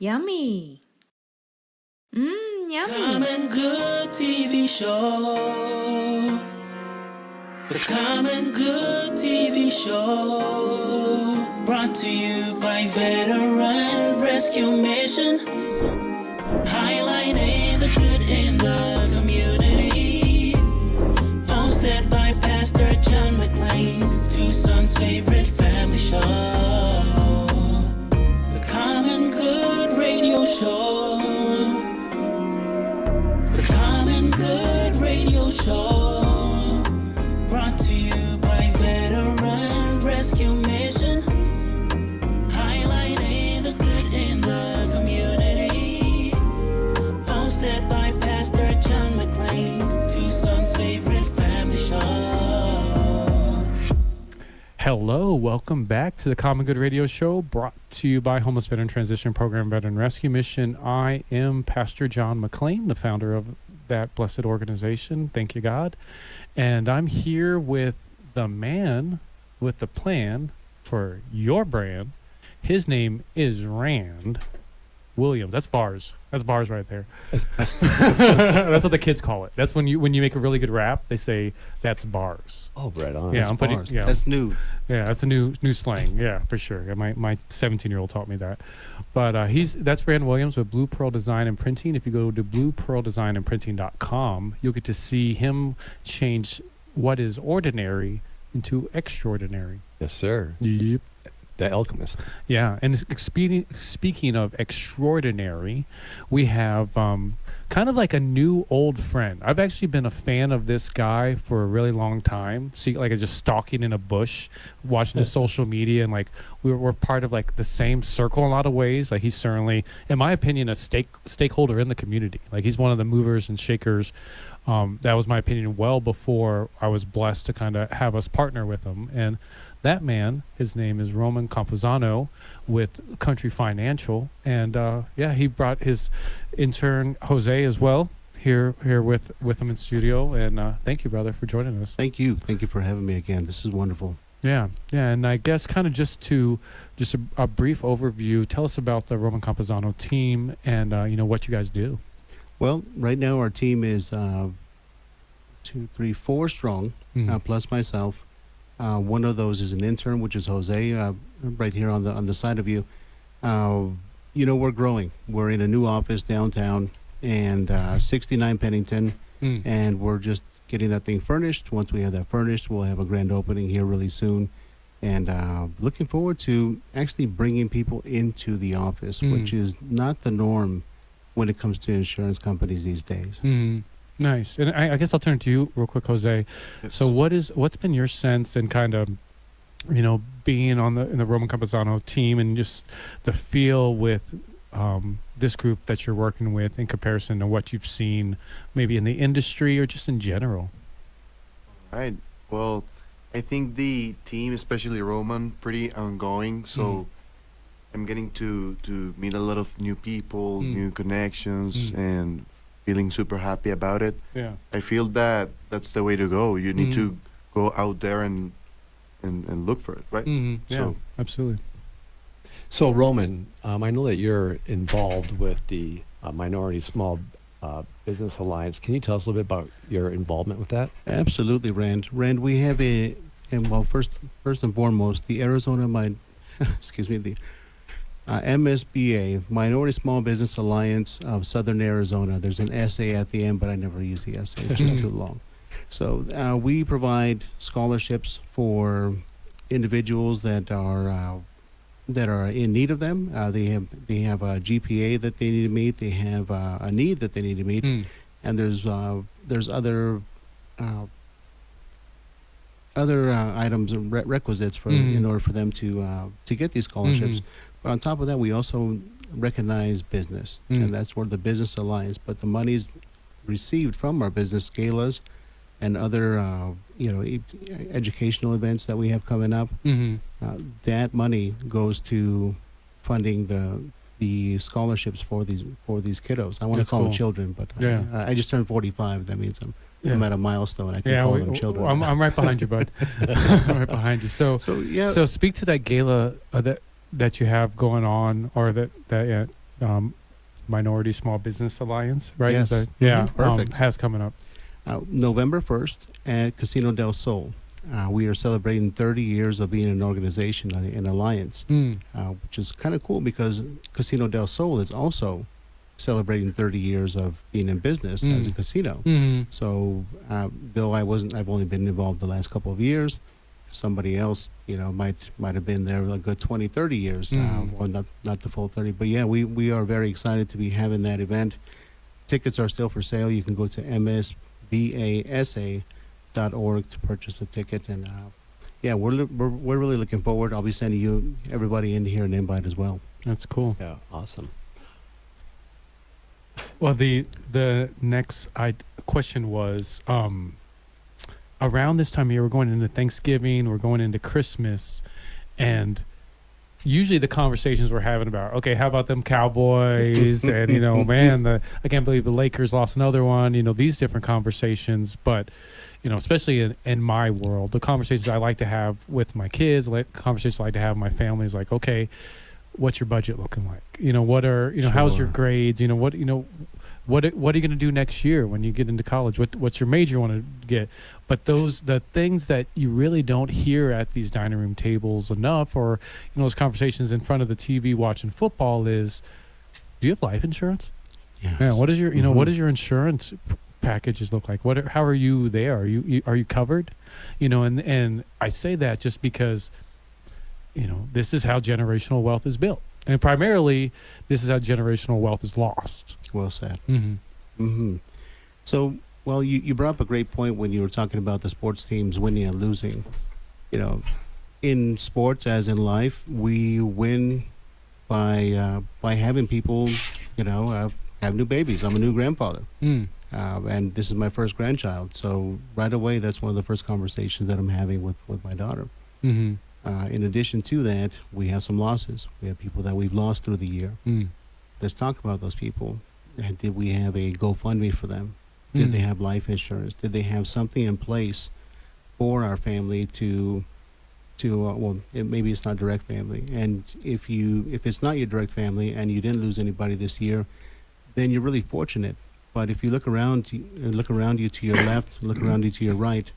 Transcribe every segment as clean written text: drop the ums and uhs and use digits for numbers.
Yummy. Yummy. Common Good TV show. The Common Good TV show. Brought to you by Veteran Rescue Mission. Highlighting the good in the community. Hosted by Pastor John McClain. Tucson's favorite family show. The Common Good Radio Show. The Common Good Radio Show. Brought to you by Veteran Rescue Mission. Highlighting the good in the community. Hosted by Pastor John McClain. Tucson's favorite family show. Hello, welcome back to the Common Good Radio Show, brought to you by Homeless Veteran Transition Program Veteran Rescue Mission. I am Pastor John McClain, the founder of that blessed organization. Thank you, God. And I'm here with the man with the plan for your brand. His name is Rand Williams. That's bars. That's bars right there. That's what the kids call it. That's when you make a really good rap, they say that's bars. Oh, right on. Yeah, That's I'm putting. bars. Yeah, That's new. yeah, that's a new slang. Yeah, for sure. Yeah, my 17-year-old taught me that. But that's Rand Williams with Blue Pearl Design and Printing. If you go to bluepearldesignandprinting.com, you'll get to see him change what is ordinary into extraordinary. Yes, sir. Yep. The Alchemist. Yeah, and speaking of extraordinary, we have kind of like a new old friend. I've actually been a fan of this guy for a really long time. See, like just stalking in a bush, watching his social media, and like we're part of like the same circle in a lot of ways. Like he's certainly, in my opinion, a stakeholder in the community. Like he's one of the movers and shakers. That was my opinion well before I was blessed to kind of have us partner with him. And that man, his name is Roman Campuzano with Country Financial. And he brought his intern, Jose, as well, here with him in studio. And thank you, brother, for joining us. Thank you. Thank you for having me again. This is wonderful. Yeah. And I guess kind of just a brief overview, tell us about the Roman Campuzano team and, what you guys do. Well, right now our team is 4 strong, plus myself. One of those is an intern, which is Jose, right here on the side of you. We're growing. We're in a new office downtown, and 69 Pennington, and we're just getting that thing furnished. Once we have that furnished, we'll have a grand opening here really soon, and looking forward to actually bringing people into the office, which is not the norm when it comes to insurance companies these days. Nice. And I guess I'll turn to you real quick, Jose. Yes. So what's been your sense and kind of, being in the Roman Campuzano team and just the feel with this group that you're working with in comparison to what you've seen maybe in the industry or just in general? Right. Well, I think the team, especially Roman, pretty ongoing. So I'm getting to meet a lot of new people, new connections, and feeling super happy about it. Yeah. I feel that that's the way to go. You need to go out there and look for it, right? Yeah, So, absolutely. So, Roman, I know that you're involved with the Minority Small Business Alliance. Can you tell us a little bit about your involvement with that? Absolutely, Rand. Rand, we have first and foremost, the the MSBA, Minority Small Business Alliance of Southern Arizona. There's an essay at the end, but I never use the essay. It's just too long. So we provide scholarships for individuals that are in need of them. They have a GPA that they need to meet. They have a need that they need to meet, and there's other items and requisites in order for them to get these scholarships. But on top of that, we also recognize business, and that's where the Business Alliance. But the money's received from our business galas and other, educational events that we have coming up. That money goes to funding the scholarships for these kiddos. I want to call them children, but I just turned 45. That means I'm at a milestone. I can call them children. I'm right behind you, bud. I'm right behind you. So speak to that gala that you have going on, or that Minority Small Business Alliance, right? Yes. Yeah, Perfect. has coming up. November 1st at Casino del Sol. We are celebrating 30 years of being an organization, an alliance, which is kind of cool because Casino del Sol is also celebrating 30 years of being in business as a casino. So, though I've only been involved the last couple of years. Somebody else, might have been there a good 20, 30 years. Well, not the full 30, but yeah, we are very excited to be having that event. Tickets are still for sale. You can go to msbasa.org to purchase a ticket, and yeah, we're really looking forward. I'll be sending everybody in here an invite as well. That's cool. Yeah, awesome. Well, the next question was around this time of year, we're going into Thanksgiving, we're going into Christmas, and usually the conversations we're having about, okay, how about them Cowboys? And, man, I can't believe the Lakers lost another one, these different conversations. But, especially in my world, the conversations I like to have with my kids, conversations I like to have with my family is like, okay, what's your budget looking like? What are, how's your grades? What are you going to do next year when you get into college? What's your major you want to get? But the things that you really don't hear at these dining room tables enough, or those conversations in front of the TV watching football is, do you have life insurance? Yeah. What is your what does your insurance packages look like? How are you there? Are you covered? And I say that just because this is how generational wealth is built, and primarily this is how generational wealth is lost. Well said. So, well, you brought up a great point when you were talking about the sports teams winning and losing. In sports, as in life, we win by having people, have new babies. I'm a new grandfather, and this is my first grandchild. So right away, that's one of the first conversations that I'm having with my daughter. In addition to that, we have some losses. We have people that we've lost through the year. Let's talk about those people. Did we have a GoFundMe for them? Did they have life insurance? Did they have something in place for our family maybe it's not direct family. And if it's not your direct family and you didn't lose anybody this year, then you're really fortunate. But if you look around you to your left, look around you to your right,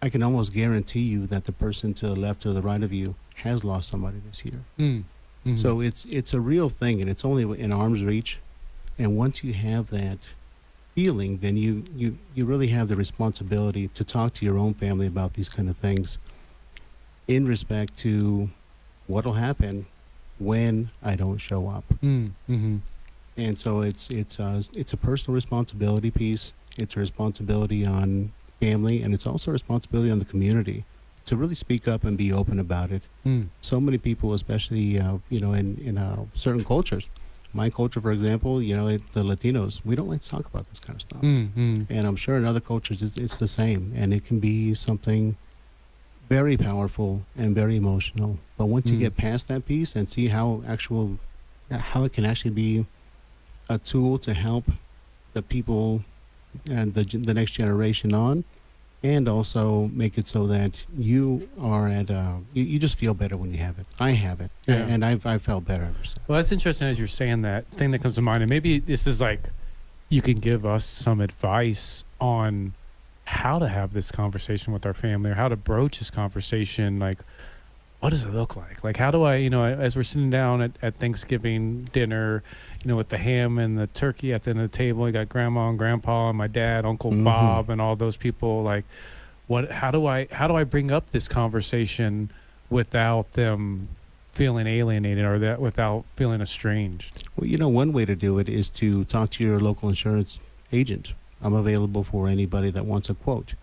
I can almost guarantee you that the person to the left or the right of you has lost somebody this year. So it's a real thing, and it's only in arm's reach. And once you have that feeling, then you really have the responsibility to talk to your own family about these kind of things in respect to what'll happen when I don't show up. And so it's a personal responsibility piece. It's a responsibility on family, and it's also a responsibility on the community to really speak up and be open about it. So many people, especially in certain cultures, my culture, for example, the Latinos, we don't like to talk about this kind of stuff. And I'm sure in other cultures it's the same, and it can be something very powerful and very emotional. But once you get past that piece and see how it can actually be a tool to help the people and the next generation on, and also make it so that you are you just feel better when you have it. I have it, and I've felt better ever since. Well, that's interesting as you're saying that. Thing that comes to mind, and maybe this is like, you can give us some advice on how to have this conversation with our family, or how to broach this conversation. Like, what does it look like? Like, how do I, as we're sitting down at Thanksgiving dinner, with the ham and the turkey at the end of the table, you got grandma and grandpa and my dad, Uncle Bob, and all those people. Like, how do I bring up this conversation without them feeling alienated, or that without feeling estranged? Well, one way to do it is to talk to your local insurance agent. I'm available for anybody that wants a quote.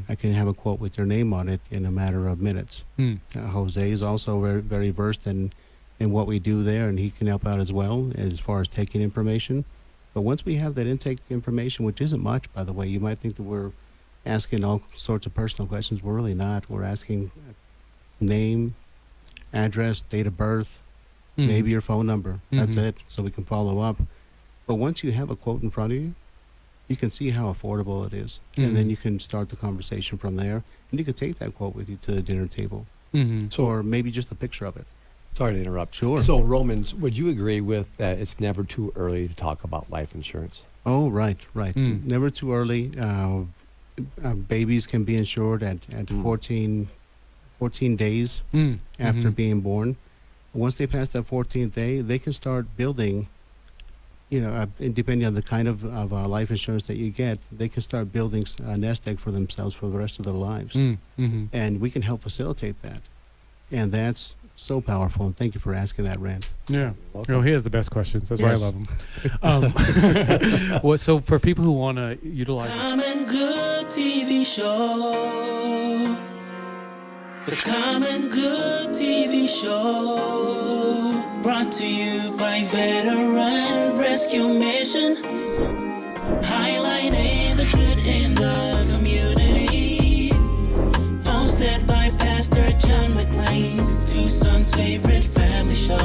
I can have a quote with their name on it in a matter of minutes. Jose is also very, very versed in what we do there, and he can help out as well as far as taking information. But once we have that intake information, which isn't much, by the way, you might think that we're asking all sorts of personal questions. We're really not. We're asking name, address, date of birth, maybe your phone number. That's it, so we can follow up. But once you have a quote in front of you, you can see how affordable it is. And then you can start the conversation from there. And you can take that quote with you to the dinner table. Or maybe just a picture of it. Sorry to interrupt. Sure. So, Romans, would you agree with that it's never too early to talk about life insurance? Oh, right, right. Mm. Never too early. Babies can be insured at 14 days Mm. after Mhm. being born. Once they pass that 14th day, they can start building, and depending on the kind of life insurance that you get, they can start building a nest egg for themselves for the rest of their lives. Mm. Mhm. And we can help facilitate that. And that's so powerful. And thank you for asking that, Rand. Yeah. Welcome. Oh, he has the best questions. That's Yes. why I love him. Well, so for people who want to utilize it, Common Good TV show. The Common Good TV show. Brought to you by Veteran Rescue Mission. Highlighting the good in the community. Hosted by Pastor John McClain, Tucson's favorite family show.